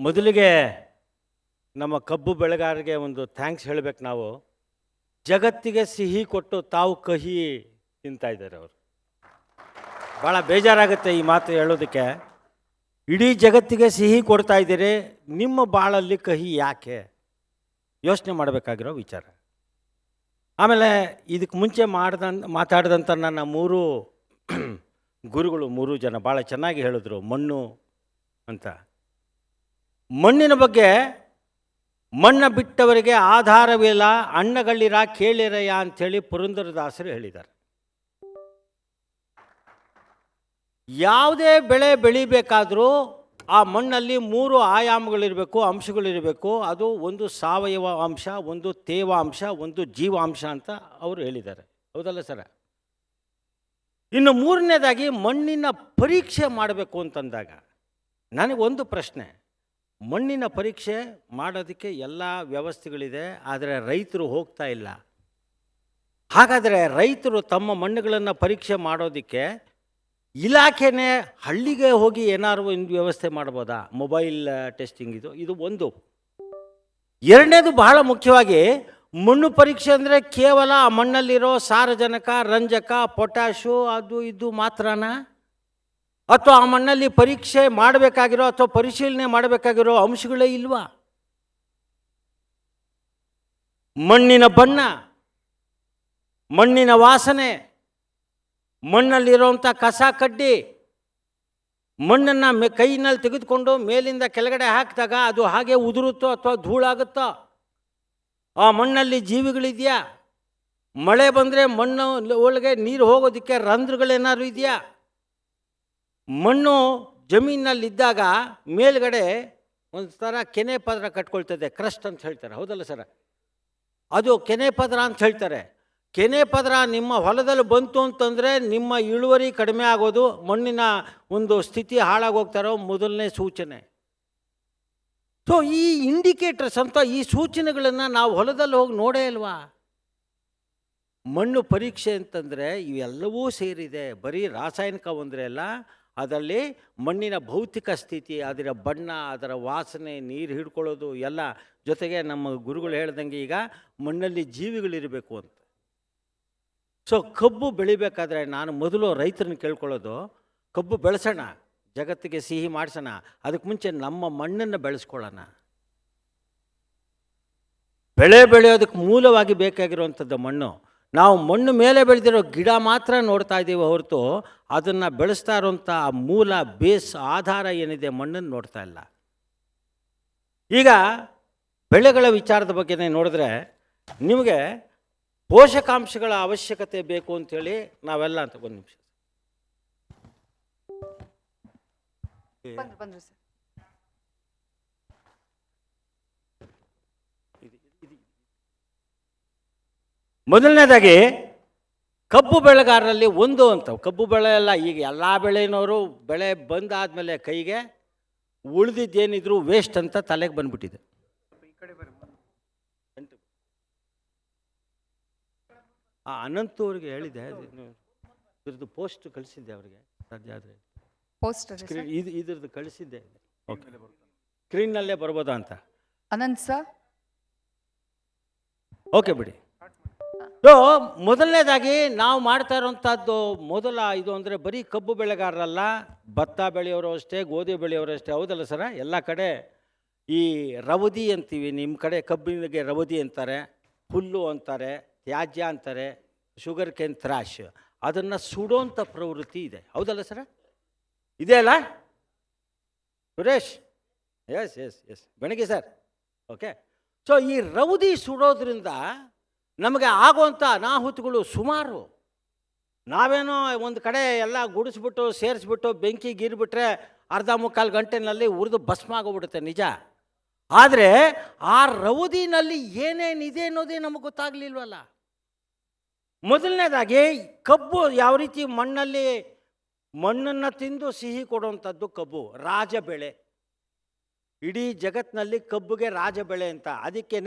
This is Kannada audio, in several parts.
ಮೊದಲಿಗೆ ನಮ್ಮ ಕಬ್ಬು ಬೆಳೆಗಾರರಿಗೆ ಒಂದು ಥ್ಯಾಂಕ್ಸ್ ಹೇಳಬೇಕು ನಾವು. ಜಗತ್ತಿಗೆ ಸಿಹಿ ಕೊಟ್ಟು ತಾವು ಕಹಿ ತಿಂತಾ ಇದ್ದಾರೆ ಅವರು. ಭಾಳ ಬೇಜಾರಾಗುತ್ತೆ ಈ ಮಾತು ಹೇಳೋದಕ್ಕೆ. ಇಡೀ ಜಗತ್ತಿಗೆ ಸಿಹಿ ಕೊಡ್ತಾ ಇದ್ದೀರಿ, ನಿಮ್ಮ ಬಾಳಲ್ಲಿ ಕಹಿ ಯಾಕೆ? ಯೋಚನೆ ಮಾಡಬೇಕಾಗಿರೋ ವಿಚಾರ. ಆಮೇಲೆ ಇದಕ್ಕೆ ಮುಂಚೆ ಮಾತಾಡಿದಂಥ ನನ್ನ ಮೂರು ಗುರುಗಳು, ಮೂರು ಜನ ಭಾಳ ಚೆನ್ನಾಗಿ ಹೇಳಿದ್ರು ಮಣ್ಣು ಅಂತ. ಮಣ್ಣಿನ ಬಗ್ಗೆ, ಮಣ್ಣ ಬಿಟ್ಟವರಿಗೆ ಆಧಾರವಿಲ್ಲ, ಅಣ್ಣಗಳಿರ ಕೇಳಿರಯ್ಯ ಅಂಥೇಳಿ ಪುರಂದರದಾಸರು ಹೇಳಿದ್ದಾರೆ. ಯಾವುದೇ ಬೆಳೆ ಬೆಳಿಬೇಕಾದರೂ ಆ ಮಣ್ಣಲ್ಲಿ ಮೂರು ಆಯಾಮಗಳಿರಬೇಕು, ಅಂಶಗಳಿರಬೇಕು. ಅದು ಒಂದು ಸಾವಯವ ಅಂಶ, ಒಂದು ತೇವಾಂಶ, ಒಂದು ಜೀವಾಂಶ ಅಂತ ಅವರು ಹೇಳಿದ್ದಾರೆ. ಹೌದಲ್ಲ ಸರ? ಇನ್ನು ಮೂರನೇದಾಗಿ ಮಣ್ಣಿನ ಪರೀಕ್ಷೆ ಮಾಡಬೇಕು ಅಂತಂದಾಗ ನನಗೊಂದು ಪ್ರಶ್ನೆ. ಮಣ್ಣಿನ ಪರೀಕ್ಷೆ ಮಾಡೋದಕ್ಕೆ ಎಲ್ಲ ವ್ಯವಸ್ಥೆಗಳಿದೆ, ಆದರೆ ರೈತರು ಹೋಗ್ತಾ ಇಲ್ಲ. ಹಾಗಾದರೆ ರೈತರು ತಮ್ಮ ಮಣ್ಣುಗಳನ್ನು ಪರೀಕ್ಷೆ ಮಾಡೋದಕ್ಕೆ ಇಲಾಖೆನೇ ಹಳ್ಳಿಗೆ ಹೋಗಿ ಏನಾದ್ರು ಒಂದು ವ್ಯವಸ್ಥೆ ಮಾಡ್ಬೋದಾ? ಮೊಬೈಲ್ ಟೆಸ್ಟಿಂಗ್ ಇದು ಒಂದು. ಎರಡನೇದು ಬಹಳ ಮುಖ್ಯವಾಗಿ, ಮಣ್ಣು ಪರೀಕ್ಷೆ ಅಂದರೆ ಕೇವಲ ಆ ಮಣ್ಣಲ್ಲಿರೋ ಸಾರಜನಕ, ರಂಜಕ, ಪೊಟ್ಯಾಶು ಅದು ಇದು ಮಾತ್ರನಾ? ಅಥವಾ ಆ ಮಣ್ಣಲ್ಲಿ ಪರೀಕ್ಷೆ ಮಾಡಬೇಕಾಗಿರೋ ಅಥವಾ ಪರಿಶೀಲನೆ ಮಾಡಬೇಕಾಗಿರೋ ಅಂಶಗಳೇ ಇಲ್ವಾ? ಮಣ್ಣಿನ ಬಣ್ಣ, ಮಣ್ಣಿನ ವಾಸನೆ, ಮಣ್ಣಲ್ಲಿರೋಂಥ ಕಸ ಕಡ್ಡಿ, ಮಣ್ಣನ್ನು ಕೈನಲ್ಲಿ ತೆಗೆದುಕೊಂಡು ಮೇಲಿಂದ ಕೆಳಗಡೆ ಹಾಕಿದಾಗ ಅದು ಹಾಗೆ ಉದುರುತ್ತೋ ಅಥವಾ ಧೂಳಾಗುತ್ತೋ? ಆ ಮಣ್ಣಲ್ಲಿ ಜೀವಿಗಳಿದೆಯಾ? ಮಳೆ ಬಂದರೆ ಮಣ್ಣು ಒಳಗೆ ನೀರು ಹೋಗೋದಕ್ಕೆ ರಂಧ್ರಗಳೇನಾದ್ರು ಇದೆಯಾ? ಮಣ್ಣು ಜಮೀನಲ್ಲಿದ್ದಾಗ ಮೇಲ್ಗಡೆ ಒಂದು ಥರ ಕೆನೆ ಪದರ ಕಟ್ಕೊಳ್ತದೆ, ಕ್ರಸ್ಟ್ ಅಂತ ಹೇಳ್ತಾರೆ. ಹೌದಲ್ಲ ಸರ? ಅದು ಕೆನೆ ಪದರ ಅಂತ ಹೇಳ್ತಾರೆ. ಕೆನೆ ಪದರ ನಿಮ್ಮ ಹೊಲದಲ್ಲಿ ಬಂತು ಅಂತಂದರೆ ನಿಮ್ಮ ಇಳುವರಿ ಕಡಿಮೆ ಆಗೋದು, ಮಣ್ಣಿನ ಒಂದು ಸ್ಥಿತಿ ಹಾಳಾಗೋಗ್ತಾರೋ ಮೊದಲನೇ ಸೂಚನೆ. ಸೊ ಈ ಇಂಡಿಕೇಟರ್ಸ್ ಅಂತ, ಈ ಸೂಚನೆಗಳನ್ನು ನಾವು ಹೊಲದಲ್ಲಿ ಹೋಗಿ ನೋಡೇ ಇಲ್ವಾ? ಮಣ್ಣು ಪರೀಕ್ಷೆ ಅಂತಂದರೆ ಇವೆಲ್ಲವೂ ಸೇರಿದೆ. ಬರೀ ರಾಸಾಯನಿಕ ಒಂದರೆ ಅಲ್ಲ, ಅದರಲ್ಲಿ ಮಣ್ಣಿನ ಭೌತಿಕ ಸ್ಥಿತಿ, ಅದರ ಬಣ್ಣ, ಅದರ ವಾಸನೆ, ನೀರು ಹಿಡ್ಕೊಳ್ಳೋದು ಎಲ್ಲ. ಜೊತೆಗೆ ನಮ್ಮ ಗುರುಗಳು ಹೇಳ್ದಂಗೆ ಈಗ ಮಣ್ಣಲ್ಲಿ ಜೀವಿಗಳಿರಬೇಕು ಅಂತ. ಸೊ ಕಬ್ಬು ಬೆಳಿಬೇಕಾದ್ರೆ ನಾನು ಮೊದಲು ರೈತರನ್ನ ಕೇಳ್ಕೊಳ್ಳೋದು, ಕಬ್ಬು ಬೆಳೆಸೋಣ, ಜಗತ್ತಿಗೆ ಸಿಹಿ ಮಾಡಿಸೋಣ, ಅದಕ್ಕೆ ಮುಂಚೆ ನಮ್ಮ ಮಣ್ಣನ್ನು ಬೆಳೆಸ್ಕೊಳ್ಳೋಣ. ಬೆಳೆ ಬೆಳೆಯೋದಕ್ಕೆ ಮೂಲವಾಗಿ ಬೇಕಾಗಿರುವಂಥದ್ದು ಮಣ್ಣು. ನಾವು ಮಣ್ಣು ಮೇಲೆ ಬೆಳೆದಿರೋ ಗಿಡ ಮಾತ್ರ ನೋಡ್ತಾ ಇದ್ದೀವಿ ಹೊರತು ಅದನ್ನು ಬೆಳೆಸ್ತಾ ಇರೋಂಥ ಮೂಲ ಬೇಸ್ ಆಧಾರ ಏನಿದೆ ಮಣ್ಣನ್ನು ನೋಡ್ತಾ ಇಲ್ಲ. ಈಗ ಬೆಳೆಗಳ ವಿಚಾರದ ಬಗ್ಗೆ ನೋಡಿದ್ರೆ ನಿಮಗೆ ಪೋಷಕಾಂಶಗಳ ಅವಶ್ಯಕತೆ ಬೇಕು ಅಂಥೇಳಿ ನಾವೆಲ್ಲ ಅಂತ. ಒಂದು ನಿಮಿಷ ಮೊದಲನೇದಾಗಿ ಕಬ್ಬು ಬೆಳೆಗಾರರಲ್ಲಿ ಒಂದು ಅಂತ, ಕಬ್ಬು ಬೆಳೆ ಎಲ್ಲ ಈಗ ಎಲ್ಲ ಬೆಳೆನವರು ಬೆಳೆ ಬಂದಾದಮೇಲೆ ಕೈಗೆ ಉಳಿದಿದ್ದೇನಿದ್ರು ವೇಸ್ಟ್ ಅಂತ ತಲೆಗೆ ಬಂದ್ಬಿಟ್ಟಿದೆ. ಅನಂತವ್ರಿಗೆ ಹೇಳಿದೆ, ಇದ್ರದ್ದು ಪೋಸ್ಟ್ ಕಳಿಸಿದ್ದೆ ಅವರಿಗೆ. ಸಾಧ್ಯ ಆದರೆ ಇದ್ರದ್ದು ಕಳಿಸಿದ್ದೆ. ಓಕೆ, ಸ್ಕ್ರೀನ್ನಲ್ಲೇ ಬರ್ಬೋದಾ ಅಂತ. ಅನಂತ್ ಸರ್, ಓಕೆ ಬಿಡಿ. ಸೊ ಮೊದಲನೇದಾಗಿ ನಾವು ಮಾಡ್ತಾ ಇರೋಂಥದ್ದು ಮೊದಲ ಇದು ಅಂದರೆ ಬರೀ ಕಬ್ಬು ಬೆಳೆಗಾರರಲ್ಲ, ಭತ್ತ ಬೆಳೆಯೋರು ಅಷ್ಟೇ, ಗೋಧಿ ಬೆಳೆಯೋರು ಅಷ್ಟೇ. ಹೌದಲ್ಲ ಸರ? ಎಲ್ಲ ಕಡೆ ಈ ರವದಿ ಅಂತೀವಿ, ನಿಮ್ಮ ಕಡೆ ಕಬ್ಬಿನಿಗೆ ರವದಿ ಅಂತಾರೆ, ಹುಲ್ಲು ಅಂತಾರೆ, ತ್ಯಾಜ್ಯ ಅಂತಾರೆ, ಶುಗರ್ ಕೇನ್ ಥ್ರಾಶ್, ಅದನ್ನು ಸುಡೋಂಥ ಪ್ರವೃತ್ತಿ ಇದೆ. ಹೌದಲ್ಲ ಸರ? ಇದೆ ಅಲ್ಲ ಸುರೇಶ್? ಎಸ್ ಎಸ್ ಎಸ್ ಬೆಳಗ್ಗೆ ಸರ್. ಓಕೆ. ಸೊ ಈ ರವದಿ ಸುಡೋದ್ರಿಂದ ನಮಗೆ ಆಗುವಂಥ ಅನಾಹುತಗಳು ಸುಮಾರು. ನಾವೇನೋ ಒಂದು ಕಡೆ ಎಲ್ಲ ಗುಡಿಸ್ಬಿಟ್ಟು ಸೇರಿಸ್ಬಿಟ್ಟು ಬೆಂಕಿ ಗೀರ್ಬಿಟ್ರೆ ಅರ್ಧ ಮುಕ್ಕಾಲು ಗಂಟೆನಲ್ಲಿ ಉರಿದು ಭಸ್ಮ ಆಗೋಗ್ಬಿಡುತ್ತೆ, ನಿಜ. ಆದರೆ ಆ ರವದಿನಲ್ಲಿ ಏನೇನಿದೆ ಅನ್ನೋದೇ ನಮಗೆ ಗೊತ್ತಾಗಲಿಲ್ವಲ್ಲ. ಮೊದಲನೇದಾಗಿ ಕಬ್ಬು ಯಾವ ರೀತಿ ಮಣ್ಣಲ್ಲಿ ಮಣ್ಣನ್ನು ತಿಂದು ಸಿಹಿ ಕೊಡುವಂಥದ್ದು ಕಬ್ಬು, ರಾಜ ಬೆಳೆ. ಇಡೀ ಜಗತ್ತಿನಲ್ಲಿ ಕಬ್ಬಿಗೆ ರಾಜ ಬೆಳೆ ಅಂತ. ಅದಕ್ಕೇ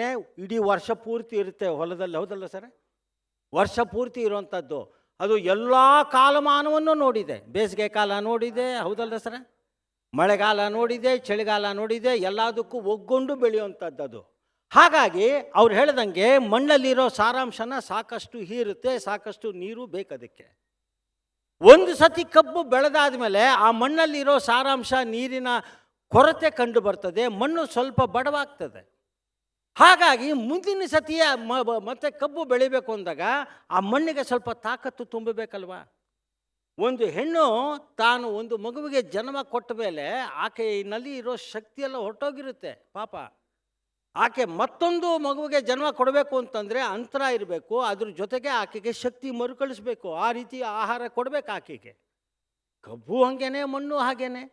ಇಡೀ ವರ್ಷ ಪೂರ್ತಿ ಇರುತ್ತೆ ಹೊಲದಲ್ಲಿ. ಹೌದಲ್ಲ ಸರ್? ವರ್ಷ ಪೂರ್ತಿ ಇರುವಂಥದ್ದು. ಅದು ಎಲ್ಲ ಕಾಲಮಾನವನ್ನು ನೋಡಿದೆ. ಬೇಸಿಗೆ ಕಾಲ ನೋಡಿದೆ, ಹೌದಲ್ಲ ಸರ್? ಮಳೆಗಾಲ ನೋಡಿದೆ, ಚಳಿಗಾಲ ನೋಡಿದೆ, ಎಲ್ಲದಕ್ಕೂ ಒಗ್ಗೊಂಡು ಬೆಳೆಯುವಂಥದ್ದು ಅದು. ಹಾಗಾಗಿ ಅವ್ರು ಹೇಳ್ದಂಗೆ ಮಣ್ಣಲ್ಲಿರೋ ಸಾರಾಂಶನ ಸಾಕಷ್ಟು ಹೀರುತ್ತೆ, ಸಾಕಷ್ಟು ನೀರು ಬೇಕದಕ್ಕೆ. ಒಂದು ಸತಿ ಕಬ್ಬು ಬೆಳೆದಾದ ಮೇಲೆ ಆ ಮಣ್ಣಲ್ಲಿರೋ ಸಾರಾಂಶ, ನೀರಿನ ಕೊರತೆ ಕಂಡು ಬರ್ತದೆ, ಮಣ್ಣು ಸ್ವಲ್ಪ ಬಡವಾಗ್ತದೆ. ಹಾಗಾಗಿ ಮುಂದಿನ ಸತಿಯ ಮತ್ತೆ ಕಬ್ಬು ಬೆಳಿಬೇಕು ಅಂದಾಗ ಆ ಮಣ್ಣಿಗೆ ಸ್ವಲ್ಪ ತಾಕತ್ತು ತುಂಬಬೇಕಲ್ವ. ಒಂದು ಹೆಣ್ಣು ತಾನು ಒಂದು ಮಗುವಿಗೆ ಜನ್ಮ ಕೊಟ್ಟ ಮೇಲೆ ಆಕೆಯಲ್ಲಿ ಇರೋ ಶಕ್ತಿಯೆಲ್ಲ ಹೊರಟೋಗಿರುತ್ತೆ ಪಾಪ. ಆಕೆ ಮತ್ತೊಂದು ಮಗುವಿಗೆ ಜನ್ಮ ಕೊಡಬೇಕು ಅಂತಂದರೆ ಅಂತರ ಇರಬೇಕು, ಅದ್ರ ಜೊತೆಗೆ ಆಕೆಗೆ ಶಕ್ತಿ ಮರುಕಳಿಸ್ಬೇಕು, ಆ ರೀತಿ ಆಹಾರ ಕೊಡಬೇಕು ಆಕೆಗೆ. ಕಬ್ಬು ಹಾಗೇನೆ, ಮಣ್ಣು ಹಾಗೇನೆ.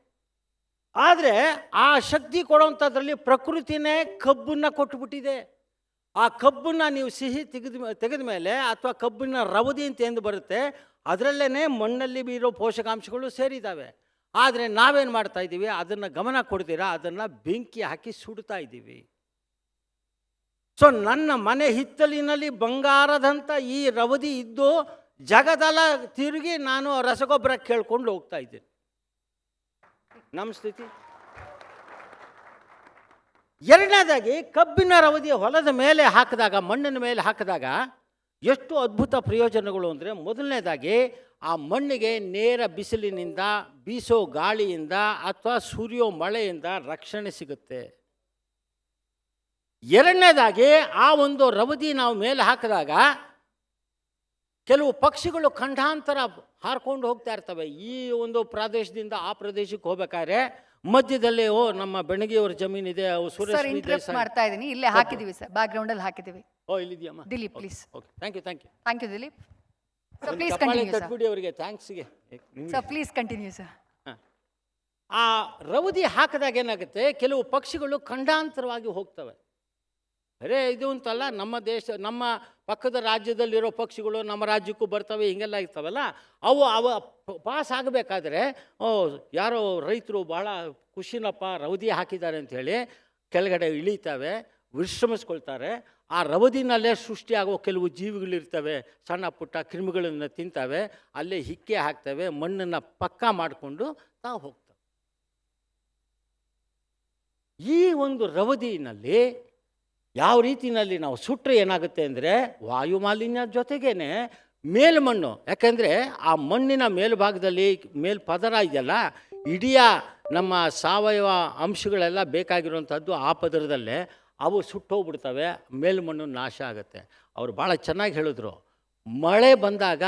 ಆದರೆ ಆ ಶಕ್ತಿ ಕೊಡೋವಂಥದ್ರಲ್ಲಿ ಪ್ರಕೃತಿನೇ ಕಬ್ಬನ್ನು ಕೊಟ್ಟುಬಿಟ್ಟಿದೆ. ಆ ಕಬ್ಬನ್ನು ನೀವು ಸಿಹಿ ತೆಗೆದ ಮೇಲೆ ಅಥವಾ ಕಬ್ಬಿನ ರವದಿ ಅಂತ ಎಂದು ಬರುತ್ತೆ, ಅದರಲ್ಲೇ ಮಣ್ಣಲ್ಲಿ ಇರೋ ಪೋಷಕಾಂಶಗಳು ಸೇರಿದ್ದಾವೆ. ಆದರೆ ನಾವೇನು ಮಾಡ್ತಾ ಇದ್ದೀವಿ, ಅದನ್ನು ಗಮನ ಕೊಡ್ತೀರಾ, ಅದನ್ನು ಬೆಂಕಿ ಹಾಕಿ ಸುಡ್ತಾ ಇದ್ದೀವಿ. ಸೊ ನನ್ನ ಮನೆ ಹಿತ್ತಲಿನಲ್ಲಿ ಬಂಗಾರದಂಥ ಈ ರವದಿ ಇದ್ದು ಜಗದಲ್ಲ ತಿರುಗಿ ನಾನು ರಸಗೊಬ್ಬರ ಕೇಳ್ಕೊಂಡು ಹೋಗ್ತಾ ಇದ್ದೀನಿ. ನಮ್ಮ ಸ್ಥಿತಿ. ಎರಡನೇದಾಗಿ ಕಬ್ಬಿನ ರವದಿ ಹೊಲದ ಮೇಲೆ ಹಾಕಿದಾಗ, ಮಣ್ಣಿನ ಮೇಲೆ ಹಾಕಿದಾಗ ಎಷ್ಟು ಅದ್ಭುತ ಪ್ರಯೋಜನಗಳು ಅಂದರೆ, ಮೊದಲನೇದಾಗಿ ಆ ಮಣ್ಣಿಗೆ ನೇರ ಬಿಸಿಲಿನಿಂದ, ಬೀಸೋ ಗಾಳಿಯಿಂದ ಅಥವಾ ಸೂರ್ಯೋ ಮಳೆಯಿಂದ ರಕ್ಷಣೆ ಸಿಗುತ್ತೆ. ಎರಡನೇದಾಗಿ ಆ ಒಂದು ರವದಿ ನಾವು ಮೇಲೆ ಹಾಕಿದಾಗ ಕೆಲವು ಪಕ್ಷಿಗಳು ಖಂಡಾಂತರ ಹಾರ್ಕೊಂಡು ಹೋಗ್ತಾ ಇರ್ತವೆ. ಈ ಒಂದು ಪ್ರದೇಶದಿಂದ ಆ ಪ್ರದೇಶಕ್ಕೆ ಹೋಗ್ಬೇಕಾದ್ರೆ ಮಧ್ಯದಲ್ಲಿ ನಮ್ಮ ಬೆಣಗಿಯವರ ಜಮೀನಿದೆ, ಮಾಡ್ತಾ ಇದೀನಿ, ಇಲ್ಲೇ ಹಾಕಿದೀವಿ ಸರ್, ಬ್ಯಾಕ್ ಗ್ರೌಂಡ್ ಅಲ್ಲಿ ಹಾಕಿದೀವಿ. ಇಲ್ಲಿದೆಯಮ್ಮ Dilip please. Okay, thank you thank you Dilip sir. Please continue sir. ತಟ್ಬಿಡಿ ಅವರಿಗೆ ಥ್ಯಾಂಕ್ಸ್ಗೆ ಸರ್, ಪ್ಲೀಸ್ ಕಂಟಿನ್ಯೂ ಸರ್. ಆ ರವದಿ ಹಾಕಿದಾಗ ಏನಾಗುತ್ತೆ, ಕೆಲವು ಪಕ್ಷಿಗಳು ಖಂಡಾಂತರವಾಗಿ ಹೋಗ್ತವೆ. ಅರೇ ಇದು ಅಂತಲ್ಲ, ನಮ್ಮ ಪಕ್ಕದ ರಾಜ್ಯದಲ್ಲಿರೋ ಪಕ್ಷಿಗಳು ನಮ್ಮ ರಾಜ್ಯಕ್ಕೂ ಬರ್ತವೆ, ಹಿಂಗೆಲ್ಲ ಇರ್ತವಲ್ಲ, ಅವು ಪಾಸ್ ಆಗಬೇಕಾದ್ರೆ ಯಾರೋ ರೈತರು ಭಾಳ ಖುಷಿನಪ್ಪ ರವದಿ ಹಾಕಿದ್ದಾರೆ ಅಂಥೇಳಿ ಕೆಳಗಡೆ ಇಳಿತವೆ, ವಿಶ್ರಮಿಸ್ಕೊಳ್ತಾರೆ. ಆ ರವದಿನಲ್ಲೇ ಸೃಷ್ಟಿಯಾಗೋ ಕೆಲವು ಜೀವಿಗಳಿರ್ತವೆ, ಸಣ್ಣ ಪುಟ್ಟ ಕ್ರಿಮಿಗಳನ್ನು ತಿಂತವೆ, ಅಲ್ಲೇ ಹಿಕ್ಕೆ ಹಾಕ್ತವೆ, ಮಣ್ಣನ್ನು ಪಕ್ಕಾ ಮಾಡಿಕೊಂಡು ತಾವು ಹೋಗ್ತವೆ. ಈ ಒಂದು ರವದಿನಲ್ಲಿ ಯಾವ ರೀತಿಯಲ್ಲಿ ನಾವು ಸುಟ್ಟರೆ ಏನಾಗುತ್ತೆ ಅಂದರೆ, ವಾಯು ಮಾಲಿನ್ಯ ಜೊತೆಗೇನೆ ಮೇಲ್ಮಣ್ಣು, ಯಾಕೆಂದರೆ ಆ ಮಣ್ಣಿನ ಮೇಲ್ಭಾಗದಲ್ಲಿ ಮೇಲ್ಪದರ ಇದೆಯಲ್ಲ, ಇಡೀ ನಮ್ಮ ಸಾವಯವ ಅಂಶಗಳೆಲ್ಲ ಬೇಕಾಗಿರುವಂಥದ್ದು ಆ ಪದರದಲ್ಲೇ ಅವು ಸುಟ್ಟೋಗ್ಬಿಡ್ತವೆ, ಮೇಲ್ಮಣ್ಣು ನಾಶ ಆಗುತ್ತೆ. ಅವರು ಭಾಳ ಚೆನ್ನಾಗಿ ಹೇಳಿದ್ರು, ಮಳೆ ಬಂದಾಗ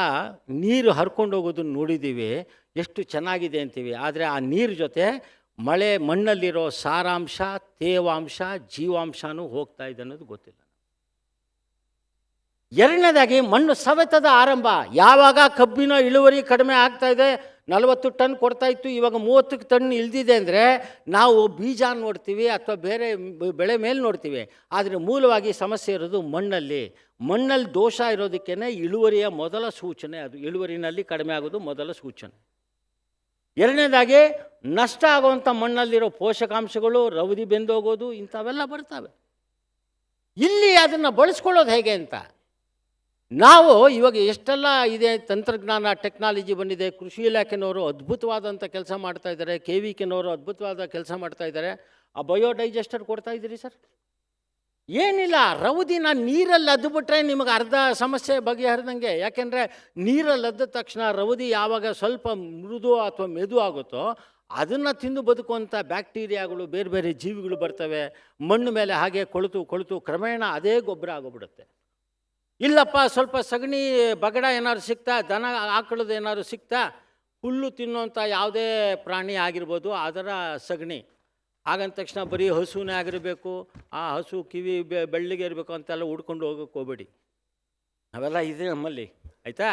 ನೀರು ಹರ್ಕೊಂಡು ಹೋಗೋದನ್ನು ನೋಡಿದ್ದೀವಿ, ಎಷ್ಟು ಚೆನ್ನಾಗಿದೆ ಅಂತೀವಿ. ಆದರೆ ಆ ನೀರು ಜೊತೆ ಮಣ್ಣಲ್ಲಿರೋ ಸಾರಾಂಶ, ತೇವಾಂಶ, ಜೀವಾಂಶನೂ ಹೋಗ್ತಾ ಇದೆ ಅನ್ನೋದು ಗೊತ್ತಿಲ್ಲ. ಎರಡನೇದಾಗಿ ಮಣ್ಣು ಸವೆತದ ಆರಂಭ. ಯಾವಾಗ ಕಬ್ಬಿನ ಇಳುವರಿ ಕಡಿಮೆ ಆಗ್ತಾ ಇದೆ, 40 ಟನ್ ಕೊಡ್ತಾ ಇತ್ತು, ಇವಾಗ 30 ಟನ್ ಇಳಿದಿದೆ ಅಂದರೆ ನಾವು ಬೀಜ ನೋಡ್ತೀವಿ ಅಥವಾ ಬೇರೆ ಬೆಳೆ ಮೇಲೆ ನೋಡ್ತೀವಿ. ಆದರೆ ಮೂಲವಾಗಿ ಸಮಸ್ಯೆ ಇರೋದು ಮಣ್ಣಲ್ಲಿ ದೋಷ ಇರೋದಕ್ಕೇ ಇಳುವರಿಯ ಮೊದಲ ಸೂಚನೆ. ಅದು ಇಳುವರಿನಲ್ಲಿ ಕಡಿಮೆ ಆಗೋದು ಮೊದಲ ಸೂಚನೆ. ಎರಡನೇದಾಗಿ ನಷ್ಟ ಆಗುವಂಥ ಮಣ್ಣಲ್ಲಿರೋ ಪೋಷಕಾಂಶಗಳು, ರವದಿ ಬೆಂದೋಗೋದು, ಇಂಥವೆಲ್ಲ ಬರ್ತವೆ. ಇಲ್ಲಿ ಅದನ್ನು ಬಳಸ್ಕೊಳ್ಳೋದು ಹೇಗೆ ಅಂತ ನಾವು ಇವಾಗ ಎಷ್ಟೆಲ್ಲ ಇದೆ, ತಂತ್ರಜ್ಞಾನ ಟೆಕ್ನಾಲಜಿ ಬಂದಿದೆ. ಕೃಷಿ ಇಲಾಖೆನವರು ಅದ್ಭುತವಾದಂಥ ಕೆಲಸ ಮಾಡ್ತಾಯಿದ್ದಾರೆ, KVKನವರು ಅದ್ಭುತವಾದ ಕೆಲಸ ಮಾಡ್ತಾಯಿದ್ದಾರೆ. ಆ ಬಯೋಡೈಜೆಸ್ಟರ್ ಕೊಡ್ತಾ ಇದ್ದೀರಿ ಸರ್? ಏನಿಲ್ಲ, ರವದಿನ ನೀರಲ್ಲಿ ಅದ್ದುಬಿಟ್ರೆ ನಿಮಗೆ ಅರ್ಧ ಸಮಸ್ಯೆ ಬಗೆಹರಿದಂಗೆ. ಯಾಕೆಂದರೆ ನೀರಲ್ಲಿ ಅದ್ದ ತಕ್ಷಣ ರವದಿ ಯಾವಾಗ ಸ್ವಲ್ಪ ಮೃದು ಅಥವಾ ಮೆದು ಆಗುತ್ತೋ ಅದನ್ನು ತಿಂದು ಬದುಕುವಂಥ ಬ್ಯಾಕ್ಟೀರಿಯಾಗಳು, ಬೇರೆ ಬೇರೆ ಜೀವಿಗಳು ಬರ್ತವೆ. ಮಣ್ಣು ಮೇಲೆ ಹಾಗೆ ಕೊಳೆತು ಕ್ರಮೇಣ ಅದೇ ಗೊಬ್ಬರ ಆಗೋಗ್ಬಿಡುತ್ತೆ. ಇಲ್ಲಪ್ಪ ಸ್ವಲ್ಪ ಸಗಣಿ ಬಗಡ ಏನಾದ್ರು ಸಿಗ್ತಾ, ದನ ಆಕಳದ ಏನಾದ್ರು ಸಿಗ್ತಾ, ಹುಲ್ಲು ತಿನ್ನುವಂಥ ಯಾವುದೇ ಪ್ರಾಣಿ ಆಗಿರ್ಬೋದು ಅದರ ಸಗಣಿ, ಹಾಗಂದ ತಕ್ಷಣ ಬರೀ ಹಸುನೇ ಆಗಿರಬೇಕು, ಆ ಹಸು ಕಿವಿ ಬೆಳ್ಳಿಗೆ ಇರಬೇಕು ಅಂತೆಲ್ಲ ಹುಡ್ಕೊಂಡು ಹೋಗೋಕ್ಕೆ ಹೋಗಬೇಡಿ. ಅವೆಲ್ಲ ಇದೆ ನಮ್ಮಲ್ಲಿ, ಆಯಿತಾ?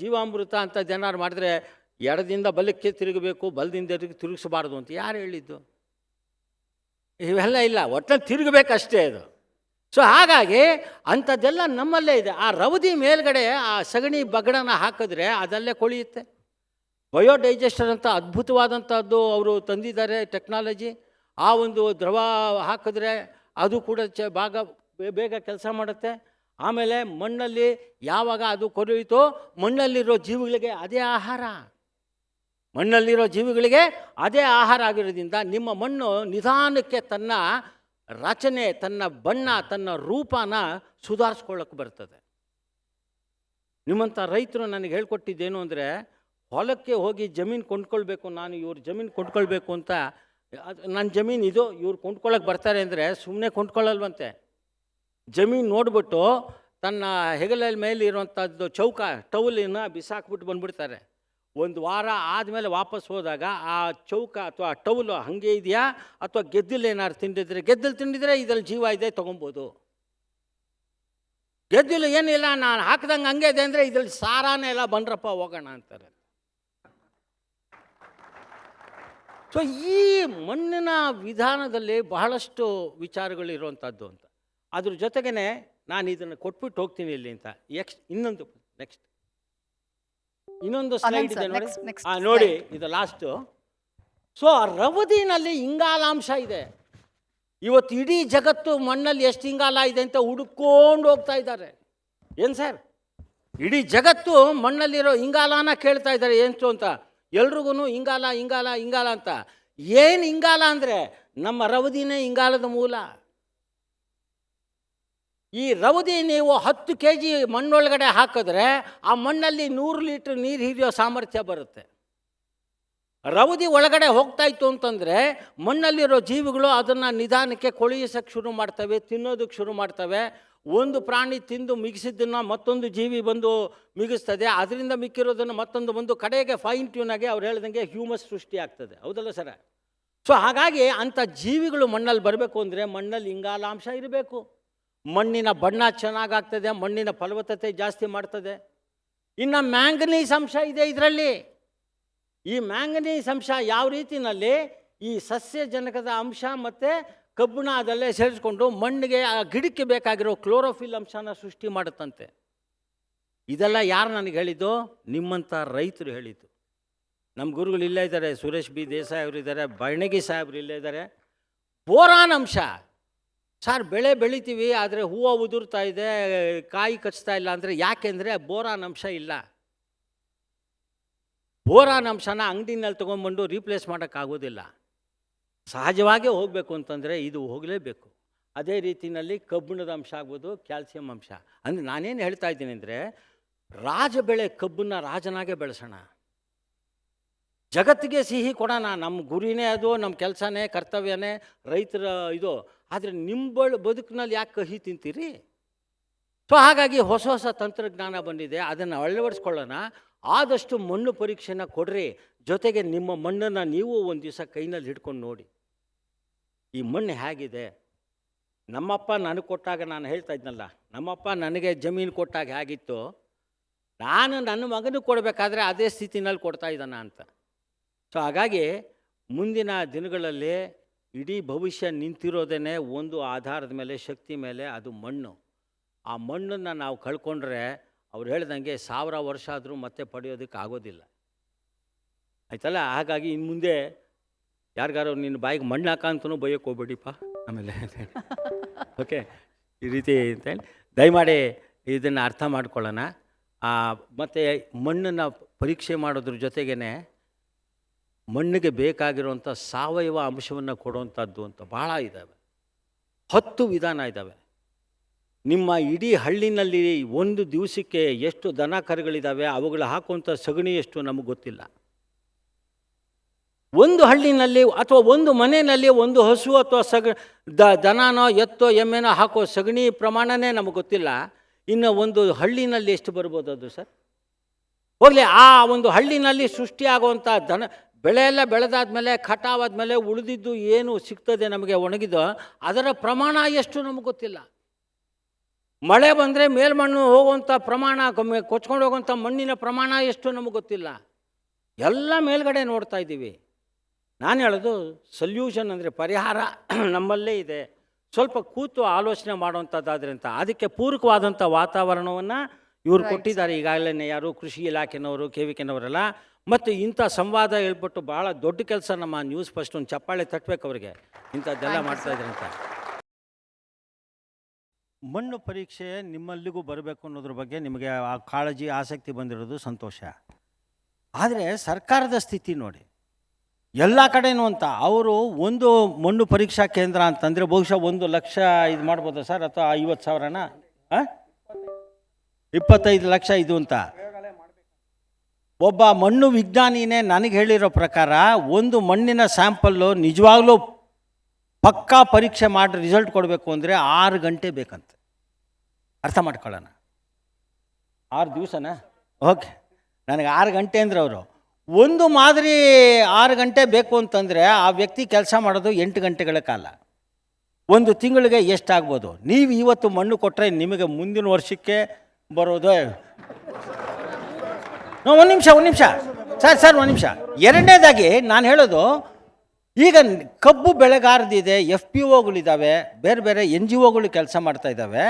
ಜೀವಾಮೃತ ಅಂತ ಏನಾರು ಮಾಡಿದ್ರೆ ಎಡದಿಂದ ಬಲಕ್ಕೆ ತಿರುಗಬೇಕು, ಬಲದಿಂದ ತಿರುಗಿಸಬಾರ್ದು ಅಂತ ಯಾರು ಹೇಳಿದ್ದು? ಇವೆಲ್ಲ ಇಲ್ಲ, ಒಟ್ಟಲ್ಲಿ ತಿರುಗಬೇಕಷ್ಟೇ ಅದು. ಸೊ ಹಾಗಾಗಿ ಅಂಥದ್ದೆಲ್ಲ ನಮ್ಮಲ್ಲೇ ಇದೆ. ಆ ರವದಿ ಮೇಲ್ಗಡೆ ಆ ಸಗಣಿ ಬಗಡನ ಹಾಕಿದ್ರೆ ಅದಲ್ಲೇ ಕೊಳೆಯುತ್ತೆ. ಬಯೋಡೈಜೆಸ್ಟರ್ ಅಂತ ಅದ್ಭುತವಾದಂಥದ್ದು ಅವರು ತಂದಿದ್ದಾರೆ ಟೆಕ್ನಾಲಜಿ. ಆ ಒಂದು ದ್ರವ ಹಾಕಿದ್ರೆ ಅದು ಕೂಡ ಬೇಗ ಕೆಲಸ ಮಾಡುತ್ತೆ. ಆಮೇಲೆ ಮಣ್ಣಲ್ಲಿ ಯಾವಾಗ ಅದು ಕೊರೆಯಿತೋ ಮಣ್ಣಲ್ಲಿರೋ ಜೀವಿಗಳಿಗೆ ಅದೇ ಆಹಾರ. ಮಣ್ಣಲ್ಲಿರೋ ಜೀವಿಗಳಿಗೆ ಅದೇ ಆಹಾರ ಆಗಿರೋದ್ರಿಂದ ನಿಮ್ಮ ಮಣ್ಣು ನಿಧಾನಕ್ಕೆ ತನ್ನ ರಚನೆ, ತನ್ನ ಬಣ್ಣ, ತನ್ನ ರೂಪನ ಸುಧಾರಿಸ್ಕೊಳ್ಳೋಕೆ ಬರ್ತದೆ. ನಿಮ್ಮಂಥ ರೈತರು ನನಗೆ ಹೇಳ್ಕೊಟ್ಟಿದ್ದೇನು ಅಂದರೆ, ಹೊಲಕ್ಕೆ ಹೋಗಿ ಜಮೀನು ಕೊಂಡ್ಕೊಳ್ಬೇಕು, ನಾನು ಇವ್ರ ಜಮೀನು ಕೊಂಡ್ಕೊಳ್ಬೇಕು ಅಂತ, ನನ್ನ ಜಮೀನು ಇದು, ಇವ್ರು ಕೊಂಡ್ಕೊಳ್ಳೋಕೆ ಬರ್ತಾರೆ ಅಂದರೆ ಸುಮ್ಮನೆ ಕೊಂಡ್ಕೊಳ್ಳಲ್ವಂತೆ. ಜಮೀನು ನೋಡಿಬಿಟ್ಟು ತನ್ನ ಹೆಗಲಲ್ಲಿ ಮೇಲೆ ಇರುವಂಥದ್ದು ಚೌಕ ಟೌಲಿನ ಬಿಸಾಕ್ಬಿಟ್ಟು ಬಂದುಬಿಡ್ತಾರೆ. ಒಂದು ವಾರ ಆದಮೇಲೆ ವಾಪಸ್ ಹೋದಾಗ ಆ ಚೌಕ ಅಥವಾ ಟೌಲು ಹಾಗೆ ಇದೆಯಾ ಅಥವಾ ಗೆದ್ದಲು ಏನಾದ್ರು ತಿಂದಿದ್ರೆ, ಗೆದ್ದಲು ತಿಂದಿದ್ರೆ ಇದರಲ್ಲಿ ಜೀವ ಇದೆ ತೊಗೊಬೋದು, ಗೆದ್ದಲು ಏನಿಲ್ಲ ನಾನು ಹಾಕ್ದಂಗೆ ಹಂಗೆ ಇದೆ ಅಂದರೆ ಇದ್ರಲ್ಲಿ ಸಾರಾನೇ ಎಲ್ಲ ಬಂದ್ರಪ್ಪ ಹೋಗೋಣ ಅಂತಾರೆ. ಸೊ ಈ ಮಣ್ಣಿನ ವಿಧಾನದಲ್ಲಿ ಬಹಳಷ್ಟು ವಿಚಾರಗಳಿರುವಂಥದ್ದು ಅಂತ. ಅದ್ರ ಜೊತೆಗೇ ನಾನು ಇದನ್ನು ಕೊಟ್ಬಿಟ್ಟು ಹೋಗ್ತೀನಿ ಇಲ್ಲಿ ಅಂತ. ನೆಕ್ಸ್ಟ್ ಇನ್ನೊಂದು ಸ್ಲೈಡ್ ಇದೆ ನೋಡಿ. ನೋಡಿ, ಇದು ಲಾಸ್ಟು. ಸೊ ರವದಿನಲ್ಲಿ ಇಂಗಾಲಾಂಶ ಇದೆ. ಇವತ್ತು ಇಡೀ ಜಗತ್ತು ಮಣ್ಣಲ್ಲಿ ಎಷ್ಟು ಇಂಗಾಲ ಇದೆ ಅಂತ ಹುಡುಕೊಂಡು ಹೋಗ್ತಾ ಇದ್ದಾರೆ. ಏನು ಸರ್, ಇಡೀ ಜಗತ್ತು ಮಣ್ಣಲ್ಲಿರೋ ಇಂಗಾಲನ ಕೇಳ್ತಾ ಇದ್ದಾರೆ ಏನು ಅಂತ. ಎಲ್ರಿಗೂ ಇಂಗಾಲ ಇಂಗಾಲ ಇಂಗಾಲ ಅಂತ. ಏನು ಇಂಗಾಲ ಅಂದರೆ ನಮ್ಮ ರವದಿನೇ ಇಂಗಾಲದ ಮೂಲ. ಈ ರವದಿ ನೀವು 10 kg ಮಣ್ಣೊಳಗಡೆ ಹಾಕಿದ್ರೆ ಆ ಮಣ್ಣಲ್ಲಿ 100 ಲೀಟ್ರ್ ನೀರು ಹಿಡಿಯೋ ಸಾಮರ್ಥ್ಯ ಬರುತ್ತೆ. ರವದಿ ಒಳಗಡೆ ಹೋಗ್ತಾ ಇತ್ತು ಅಂತಂದರೆ ಮಣ್ಣಲ್ಲಿರೋ ಜೀವಿಗಳು ಅದನ್ನು ನಿಧಾನಕ್ಕೆ ಕೊಳೆಯಿಸೋಕ್ಕೆ ಶುರು ಮಾಡ್ತವೆ, ತಿನ್ನೋದಕ್ಕೆ ಶುರು ಮಾಡ್ತವೆ. ಒಂದು ಪ್ರಾಣಿ ತಿಂದು ಮಿಗಿಸಿದ್ದನ್ನು ಮತ್ತೊಂದು ಜೀವಿ ಬಂದು ಮಿಗಿಸ್ತದೆ, ಅದರಿಂದ ಮಿಕ್ಕಿರೋದನ್ನು ಮತ್ತೊಂದು ಬಂದು ಕಡೆಗೆ ಫೈನ್ ಟ್ಯೂನಾಗಿ ಅವ್ರು ಹೇಳ್ದಂಗೆ ಹ್ಯೂಮಸ್ ಸೃಷ್ಟಿ ಆಗ್ತದೆ. ಹೌದಲ್ಲ ಸರ? ಸೊ ಹಾಗಾಗಿ ಅಂಥ ಜೀವಿಗಳು ಮಣ್ಣಲ್ಲಿ ಬರಬೇಕು ಅಂದರೆ ಮಣ್ಣಲ್ಲಿ ಇಂಗಾಲಾಂಶ ಇರಬೇಕು. ಮಣ್ಣಿನ ಬಣ್ಣ ಚೆನ್ನಾಗಾಗ್ತದೆ, ಮಣ್ಣಿನ ಫಲವತ್ತತೆ ಜಾಸ್ತಿ ಮಾಡ್ತದೆ. ಇನ್ನು ಮ್ಯಾಂಗನೀಸ್ ಅಂಶ ಇದೆ ಇದರಲ್ಲಿ. ಈ ಮ್ಯಾಂಗನೀಸ್ ಅಂಶ ಯಾವ ರೀತಿಯಲ್ಲಿ ಈ ಸಸ್ಯಜನಕದ ಅಂಶ ಮತ್ತು ಕಬ್ಬಿಣ ಅದಲ್ಲೇ ಸೇರಿಸ್ಕೊಂಡು ಮಣ್ಣಿಗೆ ಆ ಗಿಡಕ್ಕೆ ಬೇಕಾಗಿರೋ ಕ್ಲೋರೋಫಿಲ್ ಅಂಶನ ಸೃಷ್ಟಿ ಮಾಡುತ್ತಂತೆ. ಇದೆಲ್ಲ ಯಾರು ನನಗೆ ಹೇಳಿದ್ದು? ನಿಮ್ಮಂಥ ರೈತರು ಹೇಳಿದ್ದು. ನಮ್ಮ ಗುರುಗಳು ಇಲ್ಲೇ ಇದ್ದಾರೆ, ಸುರೇಶ್ ಬಿ ದೇಸಾಯಿ ಅವರು ಇದ್ದಾರೆ, ಬಣ್ಣಗಿ ಸಾಹೇಬ್ರು ಇಲ್ಲೇ ಇದ್ದಾರೆ. ಬೋರಾನ್ ಅಂಶ ಸರ್, ಬೆಳೆ ಬೆಳಿತೀವಿ ಆದರೆ ಹೂವು ಉದುರ್ತಾ ಇದೆ, ಕಾಯಿ ಕಚ್ತಾ ಇಲ್ಲ ಅಂದರೆ ಯಾಕೆಂದರೆ ಬೋರಾನ್ ಅಂಶ ಇಲ್ಲ. ಬೋರಾನ್ ಅಂಶನ ಅಂಗಡಿನಲ್ಲಿ ತೊಗೊಂಡ್ಬಂದು ರೀಪ್ಲೇಸ್ ಮಾಡೋಕ್ಕಾಗೋದಿಲ್ಲ. ಸಹಜವಾಗೇ ಹೋಗಬೇಕು ಅಂತಂದರೆ ಇದು ಹೋಗಲೇಬೇಕು. ಅದೇ ರೀತಿಯಲ್ಲಿ ಕಬ್ಬಿಣದ ಅಂಶ ಆಗ್ಬೋದು, ಕ್ಯಾಲ್ಸಿಯಂ ಅಂಶ. ಅಂದರೆ ನಾನೇನು ಹೇಳ್ತಾ ಇದ್ದೀನಿ ಅಂದರೆ, ರಾಜ ಬೆಳೆ ಕಬ್ಬನ್ನ ರಾಜನಾಗೆ ಬೆಳೆಸೋಣ, ಜಗತ್ತಿಗೆ ಸಿಹಿ ಕೊಡೋಣ. ನಮ್ಮ ಗುರಿನೇ ಅದು, ನಮ್ಮ ಕೆಲಸನೇ, ಕರ್ತವ್ಯನೇ, ರೈತರ ಇದು. ಆದರೆ ನಿಮ್ಮ ಬದುಕಿನಲ್ಲಿ ಯಾಕೆ ಕಹಿ ತಿಂತೀರಿ? ಸೊ ಹಾಗಾಗಿ ಹೊಸ ಹೊಸ ತಂತ್ರಜ್ಞಾನ ಬಂದಿದೆ, ಅದನ್ನು ಅಳವಡಿಸ್ಕೊಳ್ಳೋಣ. ಆದಷ್ಟು ಮಣ್ಣು ಪರೀಕ್ಷೆನ ಕೊಡ್ರಿ. ಜೊತೆಗೆ ನಿಮ್ಮ ಮಣ್ಣನ್ನು ನೀವು ಒಂದು ದಿವಸ ಕೈನಲ್ಲಿ ಹಿಡ್ಕೊಂಡು ನೋಡಿ, ಈ ಮಣ್ಣು ಹೇಗಿದೆ. ನಮ್ಮಪ್ಪ ನನಗೆ ಕೊಟ್ಟಾಗ ನಾನು ಹೇಳ್ತಾ ಇದ್ನಲ್ಲ, ನಮ್ಮಪ್ಪ ನನಗೆ ಜಮೀನು ಕೊಟ್ಟಾಗ ಹೇಗಿತ್ತು, ನಾನು ನನ್ನ ಮಗನಿಗೆ ಕೊಡಬೇಕಾದ್ರೆ ಅದೇ ಸ್ಥಿತಿನಲ್ಲಿ ಕೊಡ್ತಾ ಇದ್ದಾನ ಅಂತ. ಸೊ ಹಾಗಾಗಿ ಮುಂದಿನ ದಿನಗಳಲ್ಲಿ ಇಡೀ ಭವಿಷ್ಯ ನಿಂತಿರೋದೇ ಒಂದು ಆಧಾರದ ಮೇಲೆ, ಶಕ್ತಿ ಮೇಲೆ, ಅದು ಮಣ್ಣು. ಆ ಮಣ್ಣನ್ನು ನಾವು ಕಳ್ಕೊಂಡ್ರೆ ಅವ್ರು ಹೇಳ್ದಂಗೆ 1000 ವರ್ಷ ಆದರೂ ಮತ್ತೆ ಪಡೆಯೋದಕ್ಕೆ ಆಗೋದಿಲ್ಲ, ಆಯ್ತಲ್ಲ. ಹಾಗಾಗಿ ಇನ್ನು ಮುಂದೆ ಯಾರಿಗಾರು ನಿನ್ನ ಬಾಯಿಗೆ ಮಣ್ಣು ಹಾಕಂತನೂ ಬೈಯೋಕ್ಕೆ ಹೋಗ್ಬೇಡಿಪ್ಪ ಆಮೇಲೆ ಓಕೆ. ಈ ರೀತಿ ಅಂತೇಳಿ ದಯಮಾಡಿ ಇದನ್ನು ಅರ್ಥ ಮಾಡ್ಕೊಳ್ಳೋಣ. ಮತ್ತು ಮಣ್ಣನ್ನು ಪರೀಕ್ಷೆ ಮಾಡೋದ್ರ ಜೊತೆಗೇ ಮಣ್ಣಿಗೆ ಬೇಕಾಗಿರುವಂಥ ಸಾವಯವ ಅಂಶವನ್ನು ಕೊಡುವಂಥದ್ದು ಅಂತ ಭಾಳ ಇದ್ದಾವೆ. 10 ವಿಧಾನ ಇದ್ದಾವೆ. ನಿಮ್ಮ ಇಡೀ ಹಳ್ಳಿನಲ್ಲಿ ಒಂದು ದಿವಸಕ್ಕೆ ಎಷ್ಟು ದನ ಕರುಗಳಿದ್ದಾವೆ, ಅವುಗಳು ಹಾಕುವಂಥ ಸಗಣಿ ಎಷ್ಟು ನಮಗೆ ಗೊತ್ತಿಲ್ಲ. ಒಂದು ಹಳ್ಳಿನಲ್ಲಿ ಅಥವಾ ಒಂದು ಮನೆಯಲ್ಲಿ ಒಂದು ಹಸು ಅಥವಾ ದನನೋ ಎತ್ತೋ ಎಮ್ಮೆನೋ ಹಾಕೋ ಸಗಣಿ ಪ್ರಮಾಣನೇ ನಮಗೆ ಗೊತ್ತಿಲ್ಲ. ಇನ್ನು ಒಂದು ಹಳ್ಳಿನಲ್ಲಿ ಎಷ್ಟು ಬರ್ಬೋದು ಅದು ಸರ್? ಹೋಗಲಿ, ಆ ಒಂದು ಹಳ್ಳಿನಲ್ಲಿ ಸೃಷ್ಟಿಯಾಗುವಂಥ ಬೆಳೆ ಎಲ್ಲ ಬೆಳೆದಾದ್ಮೇಲೆ ಕಟಾವಾದ್ಮೇಲೆ ಉಳಿದಿದ್ದು ಏನು ಸಿಗ್ತದೆ ನಮಗೆ ಒಣಗಿದ್ದು, ಅದರ ಪ್ರಮಾಣ ಎಷ್ಟು ನಮಗೆ ಗೊತ್ತಿಲ್ಲ. ಮಳೆ ಬಂದರೆ ಮೇಲ್ಮಣ್ಣು ಹೋಗುವಂಥ ಪ್ರಮಾಣ, ಕೊಚ್ಕೊಂಡು ಹೋಗುವಂಥ ಮಣ್ಣಿನ ಪ್ರಮಾಣ ಎಷ್ಟು ನಮಗೆ ಗೊತ್ತಿಲ್ಲ. ಎಲ್ಲ ಮೇಲ್ಗಡೆ ನೋಡ್ತಾ ಇದ್ದೀವಿ. ನಾನು ಹೇಳೋದು ಸೊಲ್ಯೂಷನ್ ಅಂದರೆ ಪರಿಹಾರ ನಮ್ಮಲ್ಲೇ ಇದೆ. ಸ್ವಲ್ಪ ಕೂತು ಆಲೋಚನೆ ಮಾಡುವಂಥದ್ದಾದ್ರೆ ಅಂತ ಅದಕ್ಕೆ ಪೂರಕವಾದಂಥ ವಾತಾವರಣವನ್ನು ಇವರು ಕೊಟ್ಟಿದ್ದಾರೆ ಈಗಾಗಲೇ. ಯಾರು ಕೃಷಿ ಇಲಾಖೆನವರು, KVKನವರೆಲ್ಲ. ಮತ್ತು ಇಂಥ ಸಂವಾದ ಹೇಳ್ಬಿಟ್ಟು ಭಾಳ ದೊಡ್ಡ ಕೆಲಸ. ನಮ್ಮ ನ್ಯೂಸ್ ಫಸ್ಟ್ ಒಂದು ಚಪ್ಪಾಳೆ ತಟ್ಟಬೇಕು ಅವರಿಗೆ, ಇಂಥದ್ದೆಲ್ಲ ಮಾಡ್ತಾಯಿದ್ರೆ ಅಂತ. ಮಣ್ಣು ಪರೀಕ್ಷೆ ನಿಮ್ಮಲ್ಲಿಗೂ ಬರಬೇಕು ಅನ್ನೋದ್ರ ಬಗ್ಗೆ ನಿಮಗೆ ಆ ಕಾಳಜಿ, ಆಸಕ್ತಿ ಬಂದಿರೋದು ಸಂತೋಷ. ಆದರೆ ಸರ್ಕಾರದ ಸ್ಥಿತಿ ನೋಡಿ, ಎಲ್ಲ ಕಡೆನೂ ಅಂತ ಅವರು ಒಂದು ಮಣ್ಣು ಪರೀಕ್ಷಾ ಕೇಂದ್ರ ಅಂತಂದರೆ ಬಹುಶಃ 1 ಲಕ್ಷ ಇದು ಮಾಡ್ಬೋದಾ ಸರ್, ಅಥವಾ 50,000ನ 25 ಲಕ್ಷ ಇದು ಅಂತ. ಒಬ್ಬ ಮಣ್ಣು ವಿಜ್ಞಾನಿನೇ ನನಗೆ ಹೇಳಿರೋ ಪ್ರಕಾರ ಒಂದು ಮಣ್ಣಿನ ಸ್ಯಾಂಪಲ್ಲು ನಿಜವಾಗ್ಲೂ ಪಕ್ಕಾ ಪರೀಕ್ಷೆ ಮಾಡಿ ರಿಸಲ್ಟ್ ಕೊಡಬೇಕು ಅಂದರೆ 6 ಗಂಟೆ ಬೇಕಂತೆ. ಅರ್ಥ ಮಾಡ್ಕೊಳ್ಳೋಣ, 6 ದಿವಸನಾ? ಓಕೆ, ನನಗೆ 6 ಗಂಟೆ ಅಂದರೆ ಅವರು ಒಂದು ಮಾದರಿ 6 ಗಂಟೆ ಬೇಕು ಅಂತಂದರೆ ಆ ವ್ಯಕ್ತಿ ಕೆಲಸ ಮಾಡೋದು 8 ಗಂಟೆಗಳ ಕಾಲ. ಒಂದು ತಿಂಗಳಿಗೆ ಎಷ್ಟಾಗ್ಬೋದು? ನೀವು ಇವತ್ತು ಮಣ್ಣು ಕೊಟ್ಟರೆ ನಿಮಗೆ ಮುಂದಿನ ವರ್ಷಕ್ಕೆ ಬರೋದು ಒಂದು ನಿಮಿಷ ಸರ್ ಒಂದು ನಿಮಿಷ. ಎರಡನೇದಾಗಿ ನಾನು ಹೇಳೋದು, ಈಗ ಕಬ್ಬು ಬೆಳೆಗಾರದಿದೆ, FPOಗಳಿದ್ದಾವೆ, ಬೇರೆ ಬೇರೆ NGOಗಳು ಕೆಲಸ ಮಾಡ್ತಾ ಇದ್ದಾವೆ.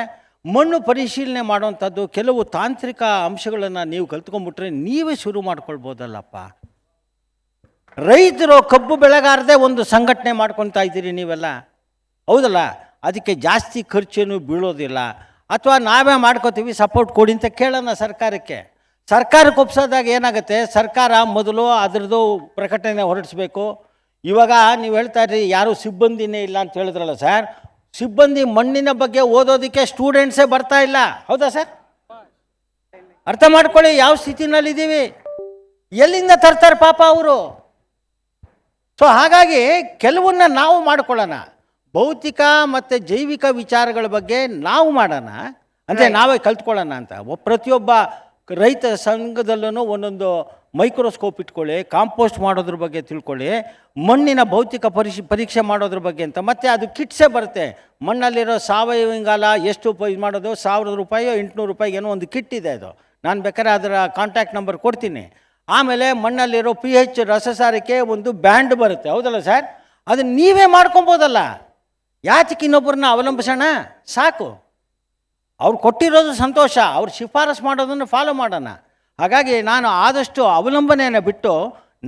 ಮಣ್ಣು ಪರಿಶೀಲನೆ ಮಾಡುವಂಥದ್ದು ಕೆಲವು ತಾಂತ್ರಿಕ ಅಂಶಗಳನ್ನು ನೀವು ಕಲ್ತ್ಕೊಂಡ್ಬಿಟ್ರೆ ನೀವೇ ಶುರು ಮಾಡ್ಕೊಳ್ಬೋದಲ್ಲಪ್ಪ. ರೈತರು ಕಬ್ಬು ಬೆಳೆಗಾರದೇ ಒಂದು ಸಂಘಟನೆ ಮಾಡ್ಕೊತಾ ಇದ್ದೀರಿ ನೀವೆಲ್ಲ, ಹೌದಲ್ಲ? ಅದಕ್ಕೆ ಜಾಸ್ತಿ ಖರ್ಚೇನು ಬೀಳೋದಿಲ್ಲ. ಅಥವಾ ನಾವೇ ಮಾಡ್ಕೋತೀವಿ, ಸಪೋರ್ಟ್ ಕೊಡಿ ಅಂತ ಕೇಳೋಣ ಸರ್ಕಾರಕ್ಕೆ. ಸರ್ಕಾರಕ್ಕೆ ಒಪ್ಸೋದಾಗ ಏನಾಗುತ್ತೆ, ಸರ್ಕಾರ ಮೊದಲು ಅದರದ್ದು ಪ್ರಕಟಣೆ ಹೊರಡಿಸ್ಬೇಕು. ಇವಾಗ ನೀವು ಹೇಳ್ತಾ ಇದ್ರಿ ಯಾರೂ ಸಿಬ್ಬಂದಿನೇ ಇಲ್ಲ ಅಂತ ಹೇಳಿದ್ರಲ್ಲ ಸರ್, ಸಿಬ್ಬಂದಿ ಮಣ್ಣಿನ ಬಗ್ಗೆ ಓದೋದಕ್ಕೆ ಸ್ಟೂಡೆಂಟ್ಸೇ ಬರ್ತಾ ಇಲ್ಲ, ಹೌದಾ ಸರ್? ಅರ್ಥ ಮಾಡ್ಕೊಳ್ಳಿ ಯಾವ ಸ್ಥಿತಿನಲ್ಲಿದ್ದೀವಿ, ಎಲ್ಲಿಂದ ತರ್ತಾರೆ ಪಾಪ ಅವರು. ಸೊ ಹಾಗಾಗಿ ಕೆಲವನ್ನ ನಾವು ಮಾಡ್ಕೊಳ್ಳೋಣ, ಭೌತಿಕ ಮತ್ತು ಜೈವಿಕ ವಿಚಾರಗಳ ಬಗ್ಗೆ ನಾವು ಮಾಡೋಣ, ಅಂದರೆ ನಾವೇ ಕಲ್ತ್ಕೊಳ್ಳೋಣ ಅಂತ. ಪ್ರತಿಯೊಬ್ಬ ರೈತ ಸಂಘದಲ್ಲೂ ಒಂದೊಂದು ಮೈಕ್ರೋಸ್ಕೋಪ್ ಇಟ್ಕೊಳ್ಳಿ, ಕಾಂಪೋಸ್ಟ್ ಮಾಡೋದ್ರ ಬಗ್ಗೆ ತಿಳ್ಕೊಳ್ಳಿ, ಮಣ್ಣಿನ ಭೌತಿಕ ಪರೀಕ್ಷೆ ಮಾಡೋದ್ರ ಬಗ್ಗೆ ಅಂತ. ಮತ್ತು ಅದು ಕಿಟ್ಸೇ ಬರುತ್ತೆ, ಮಣ್ಣಲ್ಲಿರೋ ಸಾವಯವ ಇಂಗಾಲ ಎಷ್ಟು ಇದು ಮಾಡೋದು, 1000 ರೂಪಾಯಿ 800 ರೂಪಾಯಿಗೆ ಏನೋ ಒಂದು ಕಿಟ್ ಇದೆ. ಅದು ನಾನು ಬೇಕಾದ್ರೆ ಅದರ ಕಾಂಟ್ಯಾಕ್ಟ್ ನಂಬರ್ ಕೊಡ್ತೀನಿ. ಆಮೇಲೆ ಮಣ್ಣಲ್ಲಿರೋ pH ರಸಸಾರಕ್ಕೆ ಒಂದು ಬ್ಯಾಂಡ್ ಬರುತ್ತೆ, ಹೌದಲ್ಲ ಸರ್? ಅದನ್ನು ನೀವೇ ಮಾಡ್ಕೊಬೋದಲ್ಲ, ಯಾತಕ್ಕೆ ಇನ್ನೊಬ್ಬರನ್ನ ಅವಲಂಬಿಸೋಣ? ಸಾಕು, ಅವ್ರು ಕೊಟ್ಟಿರೋದು ಸಂತೋಷ, ಅವ್ರು ಶಿಫಾರಸು ಮಾಡೋದನ್ನು ಫಾಲೋ ಮಾಡೋಣ. ಹಾಗಾಗಿ ನಾನು ಆದಷ್ಟು ಅವಲಂಬನೆಯನ್ನು ಬಿಟ್ಟು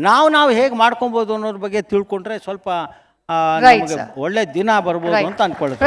ನಾವು ಹೇಗೆ ಮಾಡ್ಕೊಬೋದು ಅನ್ನೋದ್ರ ಬಗ್ಗೆ ತಿಳ್ಕೊಂಡ್ರೆ ಸ್ವಲ್ಪ ನಮಗೆ ಒಳ್ಳೆ ದಿನ ಬರ್ಬೋದು ಅಂತ ಅಂದ್ಕೊಳ್ಳುತ್ತೆ.